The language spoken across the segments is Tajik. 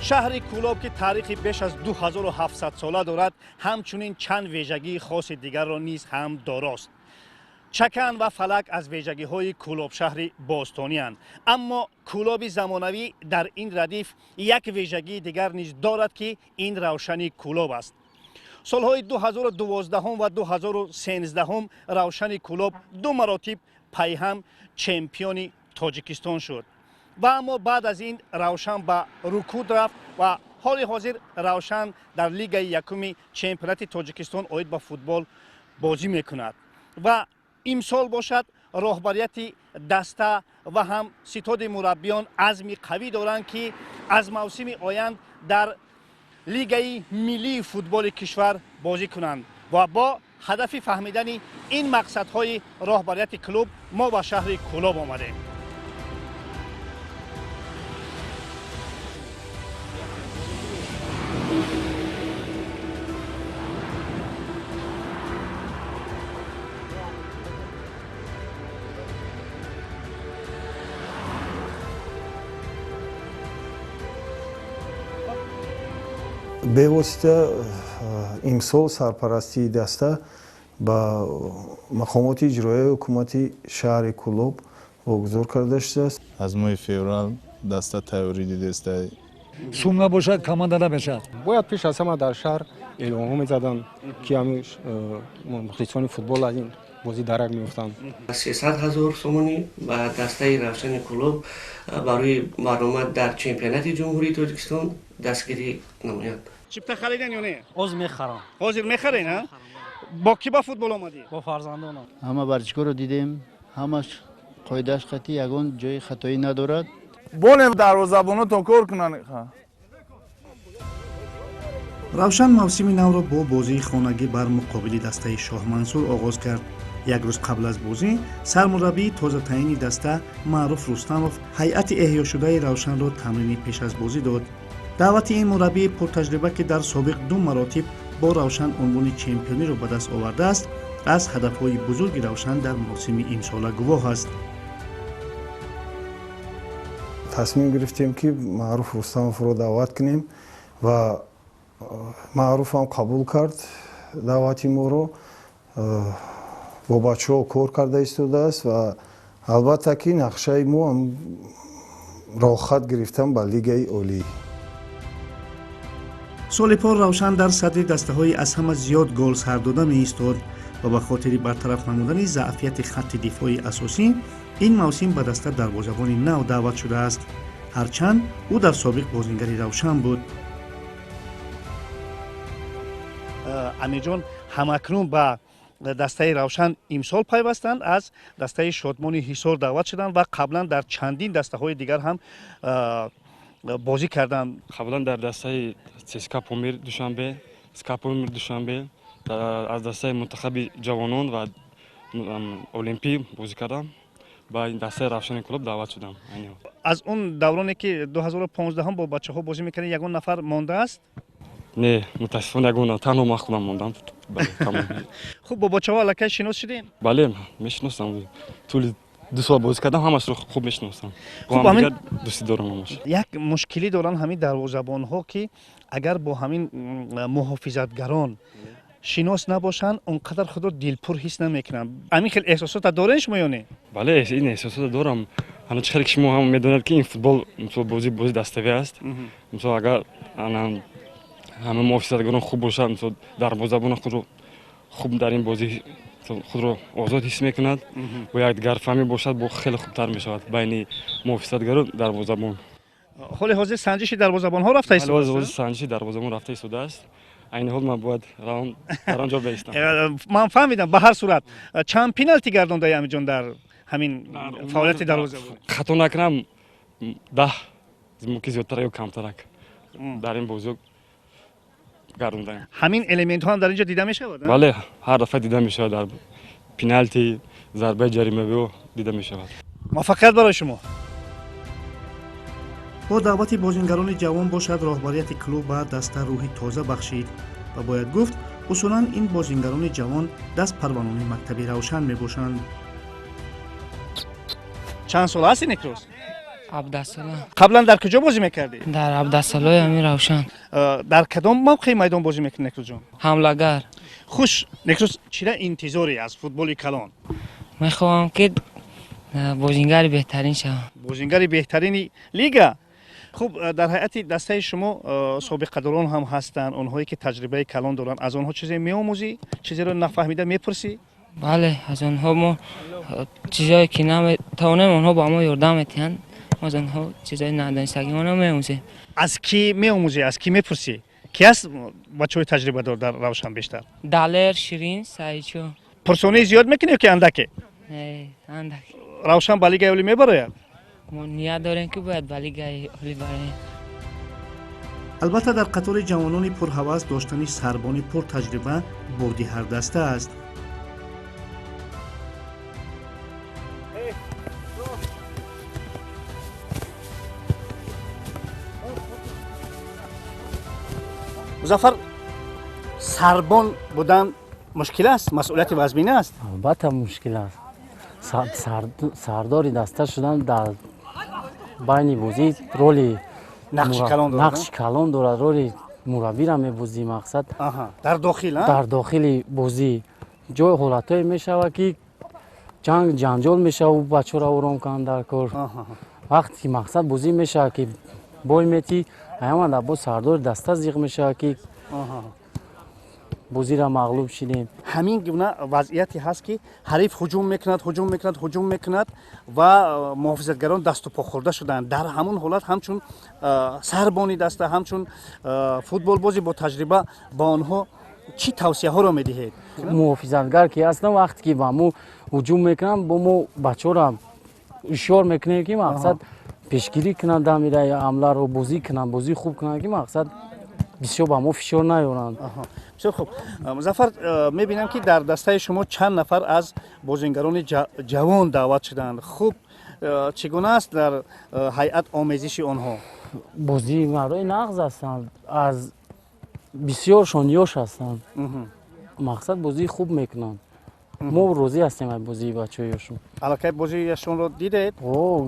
شهر کولوب که تاریخی بیش از 2700 ساله دارد، همچنین چند ویژگی خاص دیگر را نیز هم دارد. چکن و فلک از ویژگی های کولوب شهر باستانی اند، اما کولوب زمانوی در این ردیف یک ویژگی دیگر نیز دارد که این روشن کولوب است. سالهای 2012 و 2013 روشن کولوب دو مراتب پیهم چمپیون تاجیکستان شد و اما بعد از این روشن به رکود رفت و حال حاضر روشن در لیگ یکم چمپیونات تاجیکستان عاید به فوتبال بازی میکند و امسال باشد راهبریت دسته و هم ستاد مربیان عزم قوی دارند که از موسم آینده در لیگ ملی فوتبال کشور بازی کنند و با هدف فهمیدن این مقصدهای راهبریت کلوب ما به شهر کولوب آمدیم. бевосита имсол сарпарастии даста ба мақомоти иҷроияи ҳукумати шаҳри Кулоб вогузор карда шудааст. аз моҳи феврал даста тайёрӣ дидеста. сум набошад команда намешавад. бояд пеш аз ҳама дар шаҳр эълонҳо мезаданд ки ҳамин мухлисони футбол аз ин бозӣ дарак меёфтанд. 300,000 сомонӣ ба дастаи равшани Кулоб барои баромад дар чемпионати ҷумҳурии Тоҷикистон дастгирӣ намоянд. چیپتا خریدن یا نه؟ از میخرم. حاضر میخرین ها؟ با کی با فوتبال آمدی؟ با فرزندانم. همه ورزشگاه رو دیدیم، همش قاعده‌اش خطی یگان جای خطایی ندارد. بونه دروازه‌بانو تا کار کنن. равшан мавсими навро бо бозии хонагӣ бар муқобили дастаи шоҳ мансур оғоз кард. як рӯз қабл аз бозӣ сармураббии тозатаини даста маъруф рустамов ҳайати эҳёшудаи равшанро тамрини пеш аз бозӣ дод. даъвати ин мураббии пуртаҷриба ки дар собиқ ду маратиб бо равшан унвони чемпиониро ба даст овардааст, аз ҳадафҳои бузурги равшан дар мавсими имсола гувоҳ аст. тасмим гирифтем ки маъруф рустамовро даъват кунем ва маъруфам қабул кард даъвати моро. бо бачаҳо кор карда истодааст ва албатта ки нақшаи мо ҳам роҳхат гирифтан ба лигаи олӣ. соли пор равшан дар садри дастаҳои аз ҳама зиёд гол сардода меистод ва ба хотири бартараф намудани заъфияти хатти дифои асосӣ ин мавсим ба даста дарвозабони нав даъват шудааст, ҳарчанд ӯ дар собиқ бозингари равшан буд. амиҷон ҳамакнун ба дастаи равшан имсол пайвастанд, аз дастаи шодмони ҳисор даъват шуданд ва қаблан дар чандин дастаҳои дигар ҳам бозӣ карданд. қаблан дар дастаи ЦСКА Помир Душанбе, СКА Помир Душанбе, аз дастаи мунтахаби ҷавонон ва олимпӣ бозӣ кардам. ба ин дастаи равшани Кулоб даъват шудам. аз он давроне ки 2015 бо бачаҳо бозӣ мекардед ягон нафар мондааст? не, мутаассифона ягон танҳо ман худам мондам. хуб, бо бачаҳо аллакай шинос шудем? бале, мешиносам. тӯли 2 сол бозӣ кардам, ҳамашро хуб мешиносам. дӯстӣ дорам ҳамаш. як мушкилӣ доранд ҳамин дарвозабонҳо ки агар бо ҳамин муҳофизатгарон шинос набошанд, он қадар худро дилпур ҳис намекунанд. ҳамин хел эҳсосота дорен шумо ё не? бале, ин эҳсосота дорам. ҳана чӣ хеле ки шумо ҳам медонед ки ин футбол мисол бозӣ даставӣ аст. мисол агар ҳама муҳофизатгарон хуб бошад, мисол дарвозабон худро хуб дар ин бозӣ худро озод ҳис мекунад. бо як гарфами бошад, бо хеле хубтар мешавад байни муҳофизатгарон дарвозабон. ҳоли ҳозир санҷиши дарвозабонҳо рафта истодааст? ҳозир санҷиши дарвозабон рафта истодааст. айни ҳол ман бояд дар он ҷо баистам. ман фаҳмидам. ба ҳар сурат чанд пеналти гардондаи амиҷон дар ҳамин фаъолияти дарвозабон? хато накунам 10 ки зиёдтар ё камтарак дар ин бозиҳо гардондаем. ҳамин элементҳо ҳам дар ин ҷо дида мешавад? бале, ҳар дафъа дида мешавад. дар пеналти, зарбаи ҷаримавиҳо дида мешавад. муваффақият барои шумо. бо даъвати бозингарони ҷавон бошад роҳбарияти клуб ба даста рӯҳи тоза бахшид ва бояд гуфт усулан ин бозингарони ҷавон даст парванони мактаби равшан мебошанд. чанд сол ҳасти Никрос? عبدالسلام قبلا در کجا بازی میکردی؟ در عبدالسلام امیر روشن در کدام موقع میدان بازی میکنی نکروز جان؟ حمله‌گر. خوش نکروز چرا انتظاری از فوتبال کلان؟ میخوام که بازیگر بهترین شوم. بازیگر بهترین لیگا. خب در هیئت دسته شما سابقه داران هم هستند، اونهایی که تجربه کلان دارن، از اونها چیزی میآموزی؟ چیزی رو نفهمیده میپرسی؟ بله از آنها ما چیزایی که نمیتونیم اونها با ما یردم میتین، از آنها چیزایی ندانستگی ما نمیآموزیم. از کی میآموزی؟ از کی میپرسی؟ کی است بچه‌های تجربه دار در روشن بیشتر؟ دلر شیرین سایچو. پرسونی زیاد میکنی که اندکه؟ اندک. روشن با لیگ اولی میبره؟ ما نیت داریم که باید با لیگ اولی بریم. البته در قطار جوانان پرهوس داشتن سربان پر تجربه بردی هر دسته است. مظفر سربان بودن مشکل است؟ مسئولیت وزمینه است؟ البته مشکل است. سرداری دسته شدن در بین بازی رولی نقش کلان دارد. رولی مربی را می‌بازی مقصد در داخل در داخل بازی جای حالتایی میشود که جنجال میشه و بچه را آرام کنند در کار. وقتی که مقصد بازی میشه که بای میتی همه در باز سردار دسته زیغ میشه که بازی را مغلوب شدیم. همین گونه وضعیتی هست که حریف هجوم میکند و محافظتگران دست و پا خورده شدند. در همون حالت همچون سربانی دسته، همچون فوتبال بازی با تجربه با آنها چی توصیه ها را میدهید؟ محافظتگر که اصلا وقتی که با ما هجوم میکنن با ما بچه را اشار میکنه که مقصد پیشگیری کنند در میره یا عمله رو بازی کنند، بازی خوب کنند که مقصد بسیار با ما فشار نیارند. بسیار خوب. مظفر میبینم که در دسته شما چند نفر از بازیگران جوان دعوت شدند. خوب چگونه است در هیئت آموزش آنها؟ بازیگرای نغز هستند، از بسیارشان یاش هستند. مقصد بازی خوب میکنند. ما روزی هستیم از بازی بچه‌هایشون. علاقه بازیشون رو دیدید؟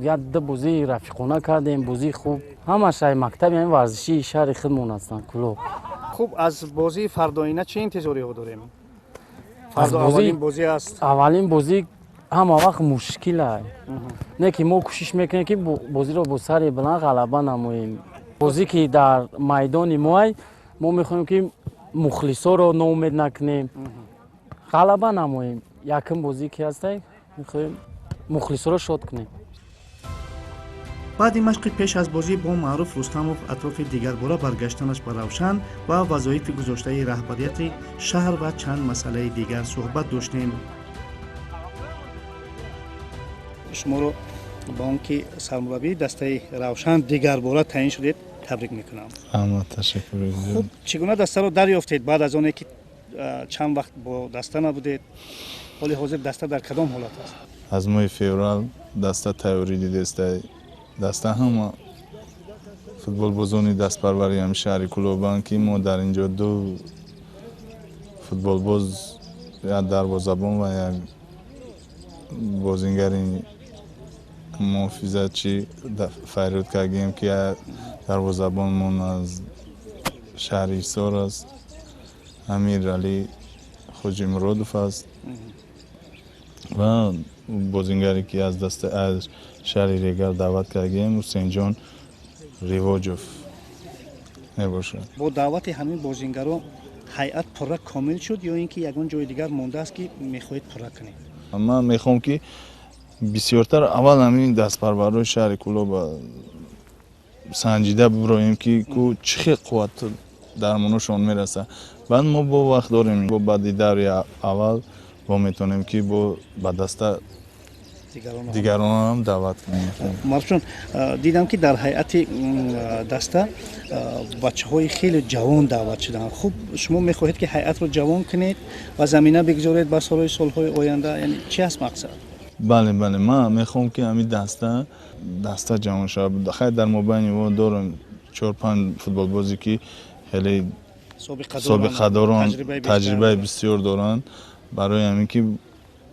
یک دو بازی رفیقانه کردیم، بازی خوب. همش مکتب یعنی ورزشی شهر خودمون هستند کلوب. خوب از بازی فرداینه چه انتظاری ها داریم؟ فردا اولین بازی است. اولین بازی همه وقت مشکل است. نه که ما کوشش میکنیم که بازی رو با سر بلند غلبه نماییم. بازی که در میدان ما میخوایم که مخلصا رو ناامید نکنیم. غلبه نماییم. یکم بازی که هست میخوایم مخلصا رو شاد کنیم. بعد مشق پیش از بازی با معروف رستموف اطراف دیگر باره برگشتنش به روشن و وظایف گذاشته رهبریت شهر و چند مسئله دیگر صحبت داشتیم. شما رو با آنکه سرمربی دسته روشن دیگر باره تعیین شدید تبریک میکنم. اما تشکر. خوب چگونه دسته رو دریافتید بعد از آنکه چند وقت با دسته نبودید؟ حال حاضر دسته در کدام حالت است؟ از ماه فوریه دسته تیاری دیده دسته همه فوتبال بازانی دست پروری هم شهری کلوبان که ما در اینجا دو فوتبال باز یا دروازه‌بان و یک بازیگر محافظتچی فریاد کردیم که دروازه‌بان من از شهر ایسار است، امیر علی خوجی مرادوف است و بازیگری که از دست از شهر ریگر دعوت کردیم حسین جان ریواجوف میباشد. با دعوت همین بازیگران هیئت پره کامل شد یا اینکه یگان جای دیگر مونده است که میخواهید پره کنید؟ من میخوام که بسیارتر اول همین دست پرورای شهر کلوب سنجیده ببراییم که چه قوت درمانشون میرسه. بعد ما با وقت داریم با بعد دوره اول با میتونیم که با دسته دیگران هم دعوت کنیم. مرچون دیدم که در هیئت دسته بچه‌های خیلی جوان دعوت شدن. خوب شما میخواهید که هیئت رو جوان کنید و زمینه بگذارید برای سالهای آینده، یعنی چی است مقصد؟ بله من میخوام که همین دسته جوان شود. خیلی در مابین ما دارم 4-5 فوتبال بازی که خیلی سابقه دارن، تجربه بسیار دارن. برای همین که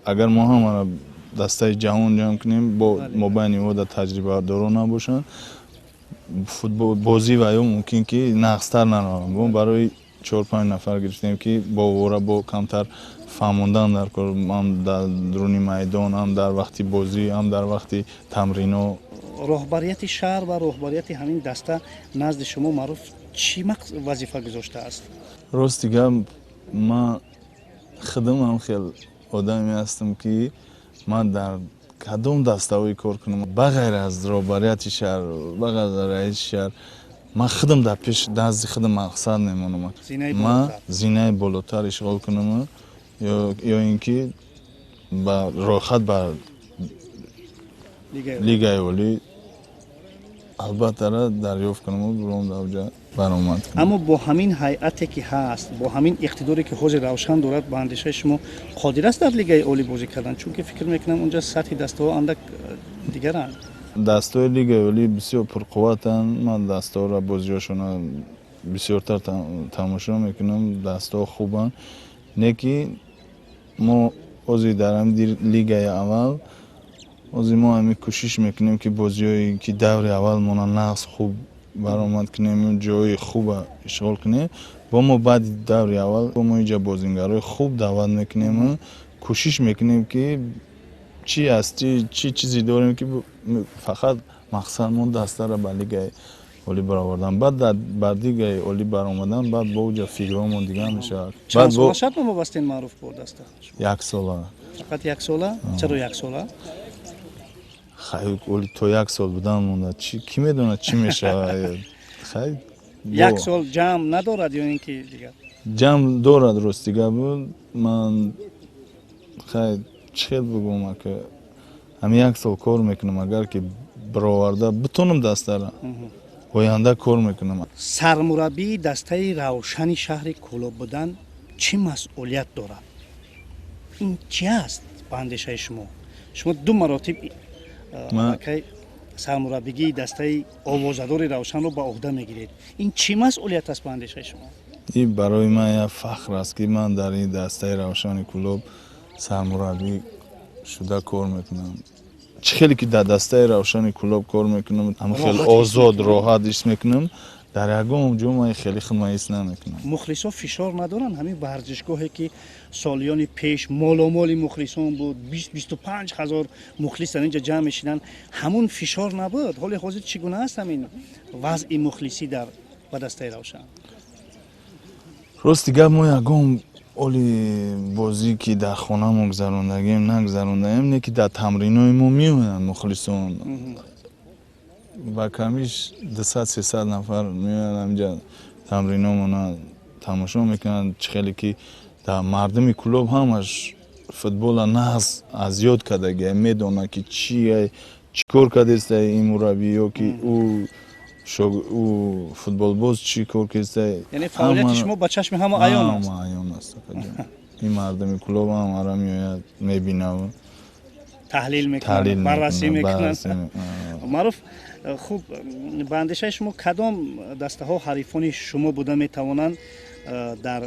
اگر ما هم дастаи ҷаҳон ҷамъ кунем бо мобайни ода таҷрибадоро набошанд футбол бозӣ ва ё мумкин ки нақстар нараванд мо барои 4-5 нафар гирифтем ки бовора бо камтар фаҳмондан дар кор ҳам дар дуруни майдон ҳам дар вақти бозӣ ҳам дар вақти тамрино. роҳбарияти шаҳр ва роҳбарияти ҳамин даста назди шумо маъруф чӣ вазифа гузоштааст? рости гап ман худамам хеле одаме ҳастам ки ман дар кадом даставое кор кунам ба ғайр аз роҳбарияти шаҳр ба ғайр аз раиси шаҳр ман худам дар пеш назди худам мақсад мемонам ман зинаи болотар ишғол кунам ё ин ки ба роҳхат ба лигаи олӣ албатта дарёфт кунам буром дар баромад кунам. аммо бо ҳамин ҳайате ки ҳаст бо ҳамин иқтидоре ки ҳозир равшан дорад ба андешаи шумо қодир аст дар лигаи олӣ бозӣ кардан чунки фикр мекунам онҷа сатҳи дастаҳо андак дигаранд. дастаҳои лигаи олӣ бисёр пурқувватанд ман дастаҳоро бозиҳошона бисёртар тамошо мекунам дастаҳо хубанд неки мо ҳозир дар ҳамин лигаи аввал ҳозир мо ҳамин кӯшиш мекунем ки бозиҳое ки даври аввал монанд нақс хуб баромад кунем ҷои хуба ишғол кунем бо мо баъди даври аввал бо мо инҷа бозингарои хуб даъват мекунем кӯшиш мекунем ки чӣ аст чӣ чизе дорем ки фақат мақсад мо дастаро ба лигаи олӣ баровардан баъд бар лигаи олӣ баромадан баъд бо уҷа фикромон дигар мешавад. чанд сола шарт вобастаен маъруф бо даста? 1 сола. фақат 1 сола? чаро 1 сола? хай оли то 1 сол будан монда ки медонад чӣ мешавад хай 1 сол ҷамъ надорад ё ин ки дигар ҷамъ дорад рости гап ман хай чӣ хел бигӯм ака ҳамин 1 сол кор мекунам агар ки бароварда битонам дастара оянда кор мекунам. сармураббии дастаи равшани шаҳри Кӯлоб будан чӣ масъулият дорад? ин чӣ аст ба андешаи шумо? шумо ду маротиб сармураббигии дастаи овозадори равшанро ба уҳда мегиред. ин чӣ масъулият аст ба андешаи шумо? ин барои ман як фахр аст ки ман дар ин дастаи равшани Кӯлоб сармураббӣ шуда кор мекунам. чӣ хеле ки дар дастаи равшани Кӯлоб кор мекунам ҳама хел озод роҳат иш мекунам дар ягон ҷо ман хеле хидмат ҳис намекунам. мухлисо фишор надоранд ҳамин варзишгоҳе ки солиёни пеш моломоли мухлисон буд 20-25 ҳазор мухлис дар инҷа ҷамъ мешиданд ҳамун фишор набуд ҳоли ҳозир чӣ гуна аст ҳамин вазъи мухлисӣ дар ба дастаи равшан? рости гап мо ягон оли бозӣ ки дар хона мо гузарондагем нагузарондаем не ки дар тамринои мо меоянд мухлисон ба камиш 200-300 нафар меоянд ҳамҷа тамриномона тамошо мекунанд чӣ хеле ки дар мардуми Кӯлоб ҳамаш футбола нағз аз ёд кардагия медонад ки чӣ кор кардест ин мураббӣ ё ки ӯ футболбоз чӣ кор кардест. яъне фаъолияти шумо ба чашми ҳама аён аст? ҳама аён аст. ин мардуми Кӯлоб ҳамара меояд мебинад таҳлил мекунад баррасӣ мекунад. маъруф хуб ба андешаи шумо кадом дастаҳо ҳарифони шумо буда метавонанд дар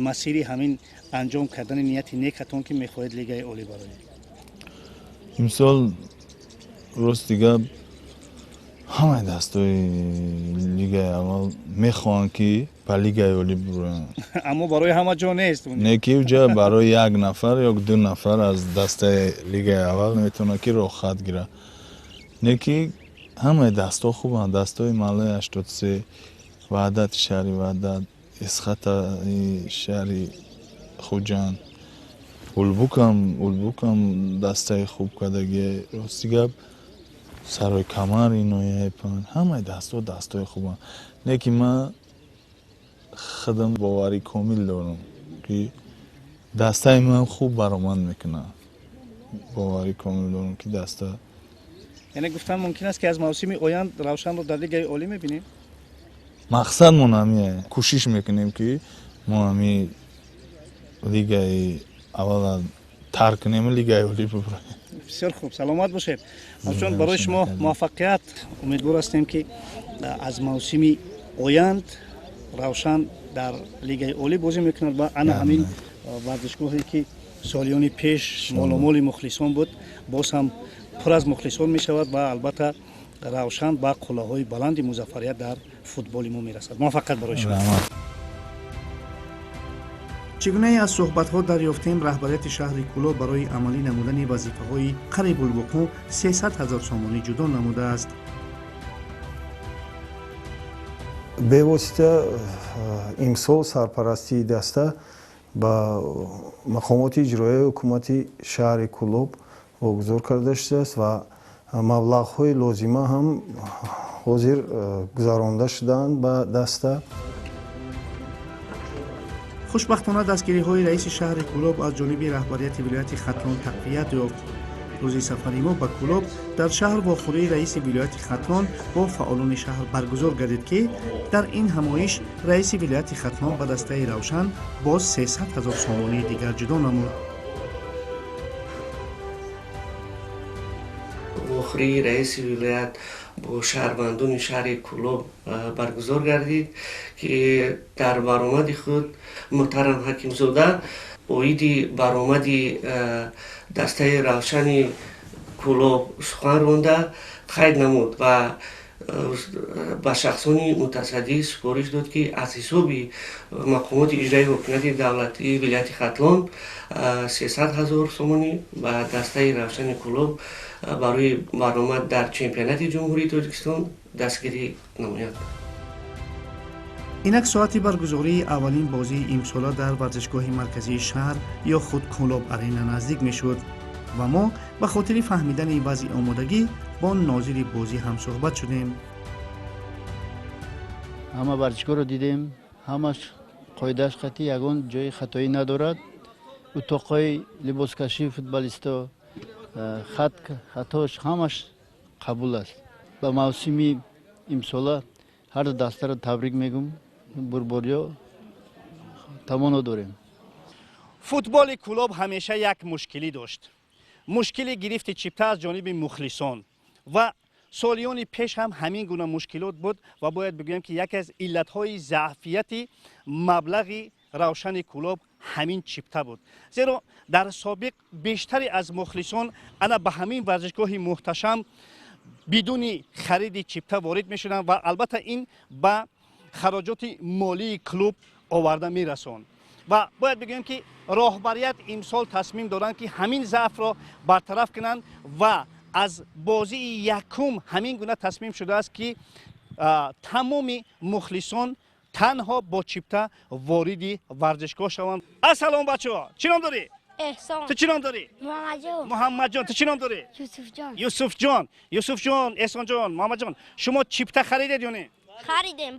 масири ҳамин анҷом кардани нияти некатон ки мехоҳед лигаи олӣ бароед? имсол рости гап ҳамаи дастаҳои лигаи аввал мехоҳанд ки ба лигаи олӣ бироянд. аммо барои ҳама ҷо нест. не ки уҷа барои 1 нафар ё 2 нафар аз дастаи лигаи аввал метавонад ки роҳхат гирад. не ки ҳамаи дастаҳо хубанд. дастаҳои маҳаллаи 83 ваҳдати шаҳри ваҳдат исхатаи шаҳри хуҷанд улбукам дастаи хуб кардагия рости гап сарои камар инояи панд ҳамаи дастаҳои хубанд. не ки ман худам бовари комил дорам ки дастаи ман хуб баромад мекунад. бовари комил дорам ки даста яъне гуфтам мумкин аст ки аз мавсими оянд равшанро дар лигаи олӣ мебинем? мақсадмон ҳамин кӯшиш мекунем ки мо ҳамин лигаи аввала тарк кунем лигаи олӣ бибурем. бисёр хуб саломат бошед. ҳамчун барои шумо муваффақият умедвор ҳастем ки аз мавсими оянд равшан дар лигаи олӣ бозӣ мекунад ва ана ҳамин варзишгоҳе ки солиёни пеш моломоли мухлисон буд, боз ҳам пур аз мухлисон мешавад ва албатта равшан ба қуллаҳои баланди музаффарият дар футболи мо мерасад. муваффақият барои шумо. чӣ гуна аз суҳбатҳо дарёфтем раҳбарияти шаҳри Кӯлоб барои амалӣ намудани вазифаҳои қарибулвуқӯъ 300 000 сомонӣ ҷудо намудааст. бевосита имсол сарпарастии даста ба мақомоти иҷроияи ҳукумати шаҳри Кӯлоб вогузор карда шудааст ва маблағҳои лозима ҳам ҳозир гузаронда шудаанд ба даста. хушбахтона дастгириҳои раиси шаҳри Кӯлоб аз ҷониби раҳбарияти вилояти Хатлон тақвият ёфт. рӯзи сафари мо ба Кӯлоб дар шаҳр вохӯрии раиси вилояти Хатлон бо фаъолони шаҳр баргузор гардид ки дар ин ҳамоиш раиси вилояти Хатлон ба дастаи равшан боз 300 000 сомонии дигар ҷудо намуд. вохӯрии раиси вилоят бо шаҳрвандони шаҳри Кӯлоб баргузор гардид ки дар баромади худ муҳтарам ҳакимзода оиди баромади дастаи равшани Кӯлоб сухан ронда қайд намуд ва ба шахсони мутасаддӣ супориш дод ки аз ҳисоби мақомоти иҷроии ҳокимияти давлатии вилояти Хатлон 300 000 сомонӣ ба дастаи равшани Кӯлоб барои баромад дар чемпионати ҷумҳурии Тоҷикистон дастгирӣ намояд. инак соати баргузории аввалин бозии имсола дар варзишгоҳи марказии шаҳр ё худ Кӯлоб арена наздик мешуд ва мо ба хотири фаҳмидани вазъи омодагӣ бо нозири бозӣ ҳамсӯҳбат шудем. ҳама варзишгоҳро дидем, ҳамаш қоидааш қатӣ, ягон ҷои хатоӣ надорад. утоқҳои либоскашии футболисто хатош ҳамаш қабул аст. ба мавсими имсола ҳар ду дастаро табрик мегум, бурбориё тамоно дорем. футболи Кӯлоб ҳамеша як мушкилӣ дошт. мушкили гирифти чипта аз ҷониби мухлисон ва солиёни пеш ҳам ҳамин гуна мушкилот буд ва бояд бигӯям ки яке аз иллатҳои заъфияти маблағи равшани Кӯлоб ҳамин чипта буд. зеро дар собиқ бештари аз мухлисон ана ба ҳамин варзишгоҳи муҳташам бидуни хариди чипта ворид мешуданд ва албатта ин ба хароҷоти молии клуб оварда мерасонд. ва бояд бигӯям ки роҳбарият имсол тасмим доранд ки ҳамин заъфро бартараф кунанд ва аз бозии якум ҳамин гуна тасмим шудааст ки тамоми мухлисон танҳо бо чипта вориди варзишгоҳ шаванд. ассалом бачаҳо, чӣ ном дорӣ? احسان ту чӣ ном дорӣ? муҳаммадҷон. ту чӣ ном дорӣ? юсуфҷон. эҳсонҷон, муҳаммадҷон, шумо чипта харидед ё не? خریدیم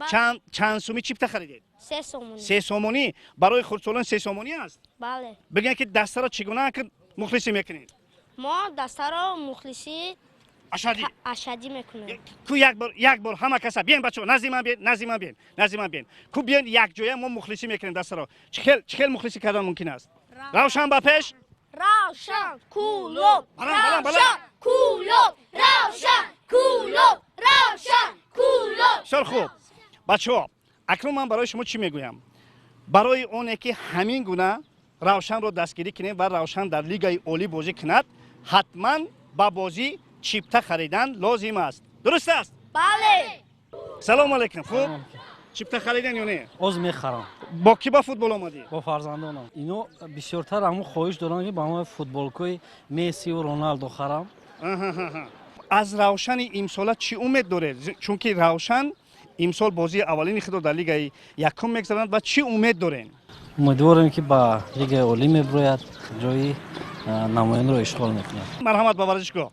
чанд сумӣ чипта харидед? 3 سومونی 3 сомонӣ. барои хурдсолон 3 сомонӣ аст? بله бигӯед ки дастаро чӣ гуна мухлисӣ мекунед? ما دسته رو مخلصی ашадӣ اشدی میکنیم ку як бор ҳама каса биен бачаҳо, назди ман биен. ку биен якҷоя мо мухлисӣ мекунем дастаро. чӣ хел мухлисӣ кардан мумкин аст? равшан ба пеш. равшан Кӯлоб баланд. Кӯлоб равшан Кӯлоб равшан Кӯлоб. бисёр хуб бачаҳо, акнун ман барои шумо чӣ мегӯям? барои оне ки ҳамин гуна равшанро дастгирӣ кунем ва равшан дар лигаи олӣ бозӣ кунад, ҳатман ба бозӣ чипта харидан лозим аст. дуруст аст? бале. салому алайкум. хуб чипта харидан ё не? оз мехарам. бо ки ба футбол омадӣ? бо фарзандонам. ино бисёртар ҳамун хоҳиш дорам ки ба ҳамаи футболкои Мессию Роналдо харам. аз равшани имсола чӣ умед доред? чунки равшан имсол бозии аввалини худро дар лигаи якум мегзаранд ва чӣ умед дорем? умедворем ки ба лигаи олӣ мебирояд, ҷои намоянро ишғол мекунад. марҳамат ба варзишгоҳ.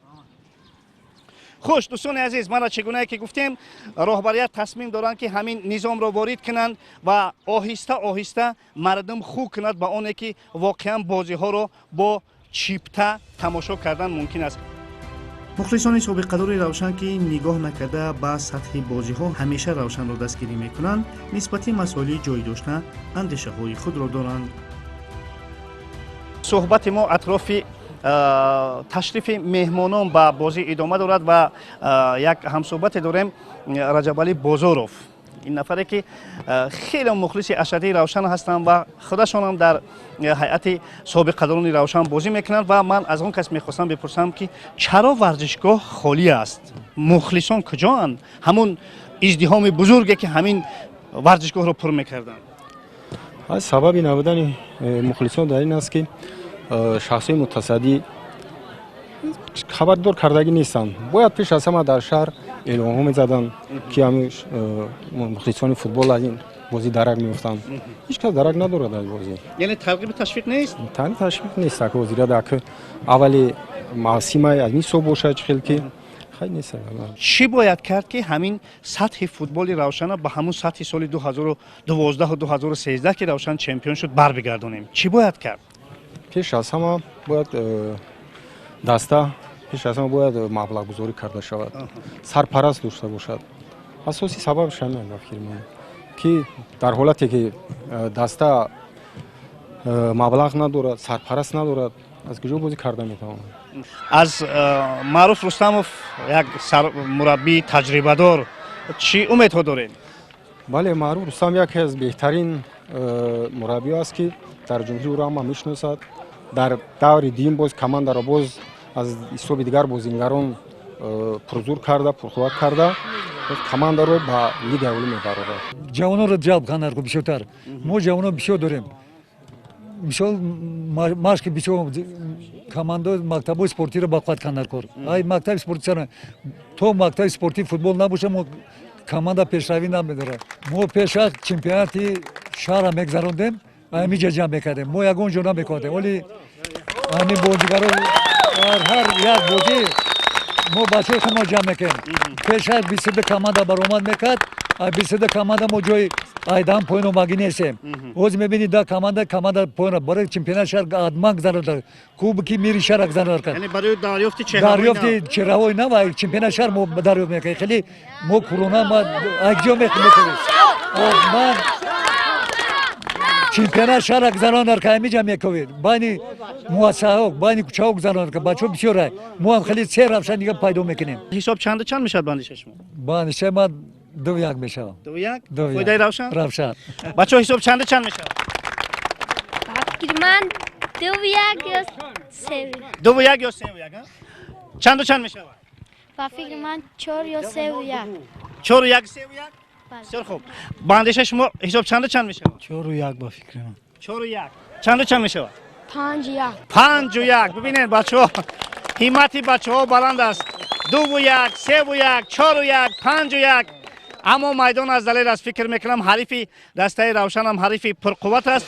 хуш дӯстони азиз, мана чӣ гунае ки гуфтем, роҳбарият тасмим доранд ки ҳамин низомро ворид кунанд ва оҳиста оҳиста мардум худ кунад ба оне ки воқеан бозиҳоро бо чипта тамошо кардан мумкин аст. мухлисони собиқадори равшан ки нигоҳ накарда ба сатҳи бозиҳо ҳамеша равшанро дастгирӣ мекунанд, нисбати масоили ҷойдошта андешаҳои худро доранд. суҳбати мо атрофи ташрифи меҳмонон ба бозӣ идома дорад ва як ҳамсӯҳбате дорем. раҷабалӣ бозоров این نفره که خیلی مخلص اشدی روشن هستند و خودشان هم در هیئت صاحب قدران روشن بازی میکنند و من از اون کس میخواستم بپرسم که چرا ورزشگاه خالی است؟ مخلصان کجاند؟ همون ازدحام بزرگی که همین ورزشگاه رو پر میکردن. سبب نبودن مخلصان در این است که شخصی متصدی خبردار کردگی نیستند. باید پیش از همه در شهر اعلام ها میزدن که همه مخلصان فوتبال از این بازی درک میفتند. هیچ کس درک ندارد از بازی. یعنی ترغیب تشویق نیست؟ تشویق نیست که وزیر که اولی موسم از این صبح باشه خیلی که خیلی نیست. چی باید کرد که همین سطح فوتبال روشن به همون سطح سال 2012 و 2013 که روشن چمپیون شد بر بگردونیم؟ چی باید کرد؟ پیش از همه باید دسته پیش از همه باید مبلغ گذاری کرده شود. سرپرست داشته باشد. اساسی سببش همین فکر می‌کنم که در حالتی که دسته مبلغ ندارد، سرپرست ندارد، از کجا بازی کرده میتواند؟ از معروف رستموف یک مربی تجربه دار چی امیدها دارید؟ بله، معروف رستم یکی از بهترین مربی است که در جمهوری را هم میشناسد. در دور دیم باز کماند را باز از حساب دیگر بازیگران پرزور کرده، پرقوت کرده. کماند رو با لیگ اولی میبرد. جوانان رو جلب کنند رو بیشتر. ما جوانان بیشتر داریم. مثال ماشک بیشتر کماندا مکتب اسپورتی رو باقوت کنند کار. ای مکتب اسپورتی سر تو مکتب اسپورتی فوتبال نباشه ما کماندا پیشروی نمیداره. ما پیشا چمپیوناتی شهر میگذروندیم. همینجا جمع میکردیم. ما یگون جونا میکردیم. ولی همین بازیگرا هر یک بازی ما بچه خود ما جمع میکنیم. پیشا 22 کماندا برآمد میکرد. 22 کماندا ما جای айдан пойно маги нестем. Оз мебини да команда пойно барои чемпионат шаҳр адман гузаронд. Кубки мири шаҳр гузаронд. یعنی برای دریافت дарёфти чеҳравои нав чемпионат шаҳр мо дарёфт мекардем. خیلی мо курона ма акҷо мекардем. ман чемпионат шаҳр гузаронд ка ҳамиҷа мекавед. байни муассисаҳо, байни кӯчаҳо гузаронд ка бачаҳо бисёр. мо ҳам хеле се равшан дига пайдо мекунем. حساب چند میشد بندش شما؟ бандиш ман 2-1 میشوم. 2-1 2-1. فایده روشن؟ روشن. بچه‌ها حساب چند میشد؟ فکر من 2-1 یا 3-1. 2-1 یا 3-1 چند میشد؟ و فکر من 4 یا 3-1. 4-1 3-1 بسیار خوب. بندش شما حساب چند میشد؟ 4-1 با فکر من. 4-1 چند میشد؟ 5-1. 5-1 ببینید بچه‌ها همت بچه‌ها بلند است. 2-1 3-1 4-1 5-1 اما میدان از دلیل از فکر میکنم حریف دسته روشن هم حریف پرقوت است.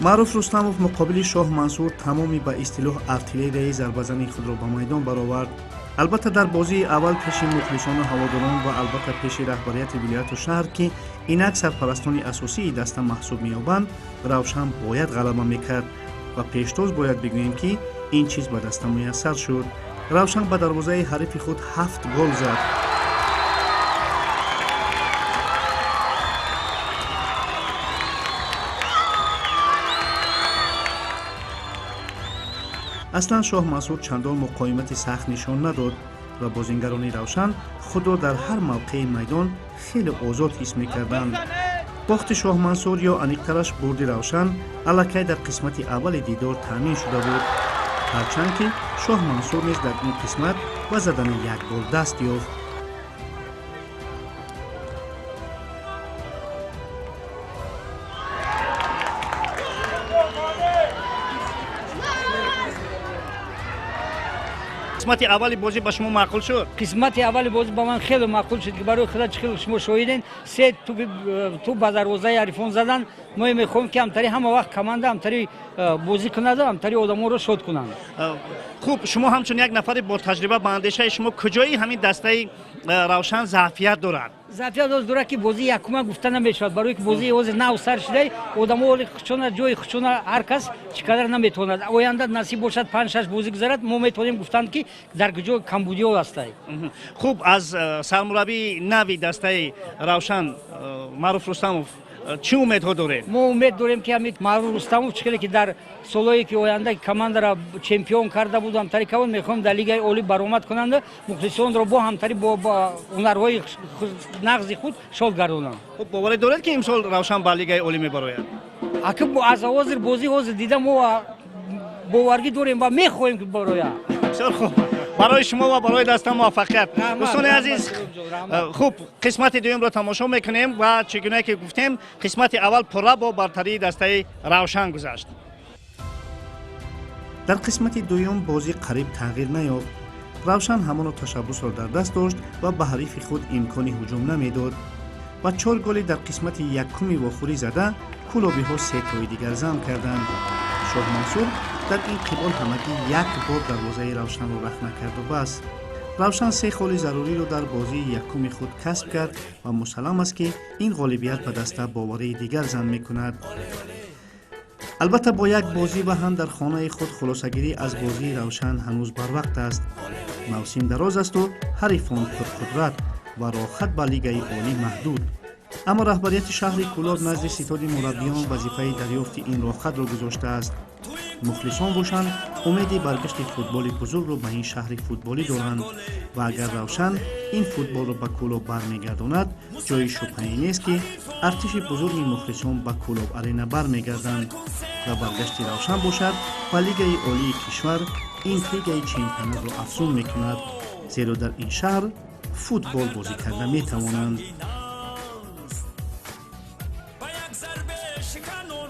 маъруф рустамов муқобили шоҳ мансур тамоми ба истилоҳ артиллерияи зарбазани худро ба майдон баровард. албатта дар бозии аввал пеши мухлисону ҳаводорон ва албатта пеши раҳбарияти вилояту шаҳр ки инак сарпарастони асосии даста маҳсуб меёбанд, равшан бояд ғалаба мекард ва пештоз бояд бигӯем ки ин чиз ба даста муяссар шуд. равшан ба дарвозаи ҳарифи худ 7 гол зад. аслан шоҳ мансур чандон муқоимати сахт нишон надод ва бозингарони равшан худро дар ҳар мавқеи майдон хеле озод ҳис мекарданд. бохти шоҳ мансур ё аниқтараш бурди равшан аллакай дар қисмати аввали дидор таъмин шуда буд, ҳарчанд ки шоҳ мансур низ дар ин қисмат ба задани як гол даст ёфт. قسمت اولی بازی با شما معقول شد؟ قسمت اولی بازی با من خیلی معقول شد که برای خدا خیلی شما شاهدین. سه تو به دروازه حریفان زدن ما میخوایم که همطوری همه وقت کمانده همطوری بازی کنند همطوری آدما رو شاد کنند. خوب شما همچون یک نفر با تجربه به اندیشه شما کجایی همین دسته روشن ظرفیت دارد؟ ظرفیت دارد که بازی یکم گفته نمیشود برای که بازی از نو سر شده آدما خودشون جای خودشون هر کس چقدر نمیتواند آینده نصیب باشد 5 6 بازی گذرد ما میتونیم گفتند که در کجا کمبودیا هست. خوب از سرمربی نوی دسته روشن معروف رستموف چی امیدها دارید؟ ما امید داریم که همین معروف رستموف چقدر که در سالایی که آینده کماند را چمپیون کرده بود همطوری که میخوام در لیگ اولی برآمد کنند مخلصان را با همطوری با هنرهای نغز خود شاد گردانند. خب باور دارید که امسال روشن به لیگ اولی میبراید؟ اگه از آغاز بازی دیدم ما باورگی داریم و میخواهیم که براید. بسیار خوب. برای شما و برای دسته موفقیت. دوستان عزیز خوب قسمت دوم را تماشا میکنیم و چگونه که گفتیم قسمت اول پره با برتری دسته روشن گذشت. در قسمت دوم بازی قریب تغییر نیافت. روشن همان تشبث را در دست داشت و به حریف خود امکان هجوم نمیداد و 4 گل در قسمت یکمی واخوری زده کلوبی ها 3 تای دیگر ضم کردند. شاه منصور در این قبال همگی 1 بار دروازه روشن را رخ نکرد و بس. روشن 3 گل ضروری را در بازی یکم خود کسب کرد و مسلم است که این غالبیت به دست باوری دیگر ضم میکند. البته با یک بازی و هم در خانه خود خلاصگیری از بازی روشن هنوز بر وقت است. موسم دراز است و حریفان پرقدرت و راه خط به لیگ عالی محدود. اما رهبریت شهر کولاب نزد ستاد مربیان وظیفه دریافت این راه خط را گذاشته است. مخلصان روشن امید برگشت فوتبال بزرگ را به این شهر فوتبالی دارند و اگر روشن این فوتبال را به کولاب برمیگرداند جای شبهه‌ای نیست که ارتش بزرگ مخلصان به کولاب ارینا برمیگردند و برگشت روشن باشد و لیگ عالی کشور این لیگ چمپیونات را افزون میکند، زیرا در این شهر فوتبال بازی کرده میتوانند.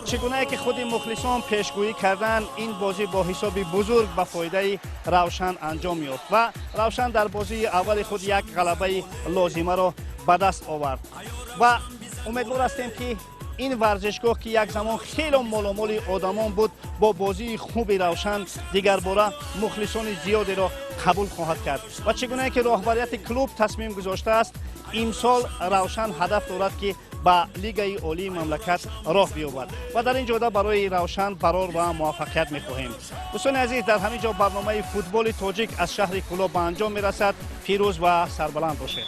چگونه که خود مخلصان پیشگویی کردن این بازی با حساب بزرگ به فایده روشن انجام یافت و روشن در بازی اول خود یک غلبه لازمه را به دست آورد و امیدوار هستیم که این ورزشگاه که یک زمان خیلی مالامال آدمان بود با بازی خوب روشن دیگر باره مخلصان زیادی را قبول خواهد کرد و چگونه که رهبریت کلوب تصمیم گذاشته است امسال روشن هدف دارد که به لیگ عالی مملکت راه بیابد و در این جاده برای روشن قرار و موفقیت می‌خواهیم. دوستان عزیز در همین جا برنامه فوتبال تاجیک از شهر کولاب به انجام می‌رسد. پیروز و سربلند باشید.